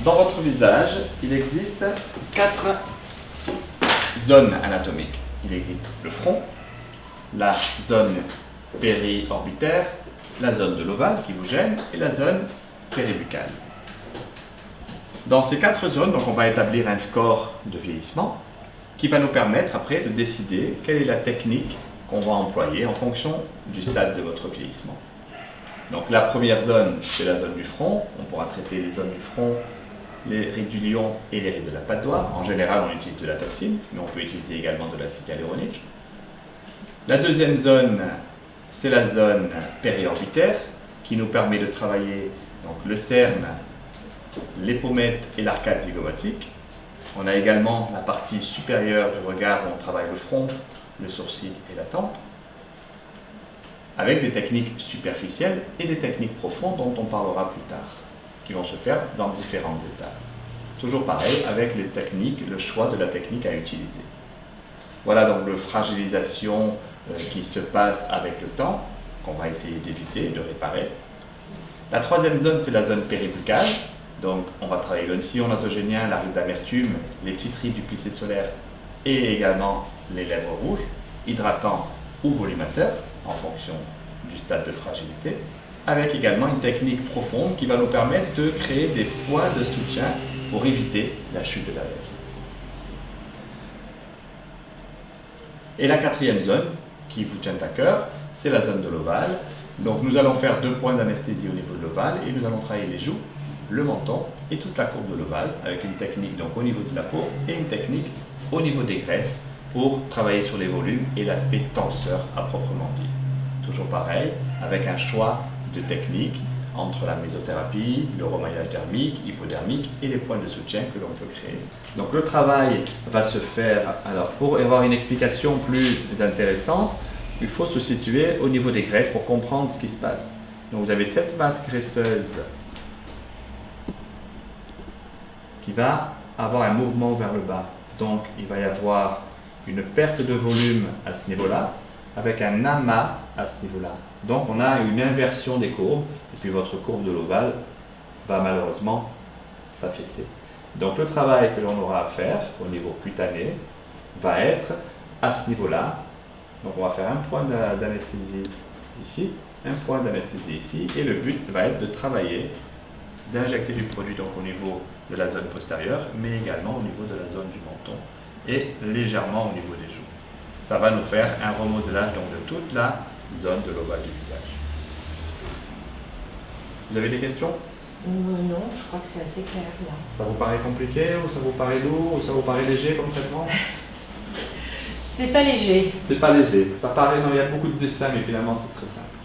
Dans votre visage, il existe 4 zones anatomiques. Il existe le front, la zone périorbitaire, la zone de l'ovale qui vous gêne et la zone péribuccale. Dans ces 4 zones, donc, on va établir un score de vieillissement qui va nous permettre après de décider quelle est la technique qu'on va employer en fonction du stade de votre vieillissement. Donc la première zone, c'est la zone du front. On pourra traiter les zones du front, les rides du lion et les rides de la patte d'oie. En général, on utilise de la toxine, mais on peut utiliser également de l'acide hyaluronique. La deuxième zone, c'est la zone périorbitaire qui nous permet de travailler donc, le cerne, les pommettes et l'arcade zygomatique. On a également la partie supérieure du regard où on travaille le front, le sourcil et la tempe, avec des techniques superficielles et des techniques profondes dont on parlera plus tard, qui vont se faire dans différentes étapes. Toujours pareil avec les techniques, le choix de la technique à utiliser. Voilà donc la fragilisation qui se passe avec le temps, qu'on va essayer d'éviter, de réparer. La troisième zone, c'est la zone péribuccale. Donc on va travailler le sillon nasogénien, la ride d'amertume, les petites rides du plissé solaire et également les lèvres rouges, hydratants ou volumateurs en fonction du stade de fragilité, avec également une technique profonde qui va nous permettre de créer des points de soutien pour éviter la chute de la lèvre. Et la quatrième zone qui vous tient à cœur, c'est la zone de l'ovale. Donc nous allons faire 2 points d'anesthésie au niveau de l'ovale et nous allons travailler les joues, le menton et toute la courbe de l'ovale avec une technique donc au niveau de la peau et une technique au niveau des graisses pour travailler sur les volumes et l'aspect tenseur à proprement dit. Toujours pareil, avec un choix de techniques entre la mésothérapie, le remaillage dermique, hypodermique et les points de soutien que l'on peut créer. Donc le travail va se faire, alors pour avoir une explication plus intéressante, il faut se situer au niveau des graisses pour comprendre ce qui se passe. Donc vous avez cette masse graisseuse qui va avoir un mouvement vers le bas. Donc il va y avoir une perte de volume à ce niveau-là, avec un amas à ce niveau-là. Donc on a une inversion des courbes, et puis votre courbe de l'ovale va malheureusement s'affaisser. Donc le travail que l'on aura à faire au niveau cutané va être à ce niveau-là. Donc on va faire un point d'anesthésie ici, un point d'anesthésie ici, et le but va être de travailler, d'injecter du produit donc au niveau de la zone postérieure, mais également au niveau de la zone du menton, et légèrement au niveau des joues. Ça va nous faire un remodelage donc, de toute la zone de l'ovale du visage. Vous avez des questions? Non, je crois que c'est assez clair là. Ça vous paraît compliqué, ou ça vous paraît lourd, ou ça vous paraît léger comme traitement? C'est pas léger. C'est pas léger. Ça paraît, non, il y a beaucoup de dessins, mais finalement c'est très simple.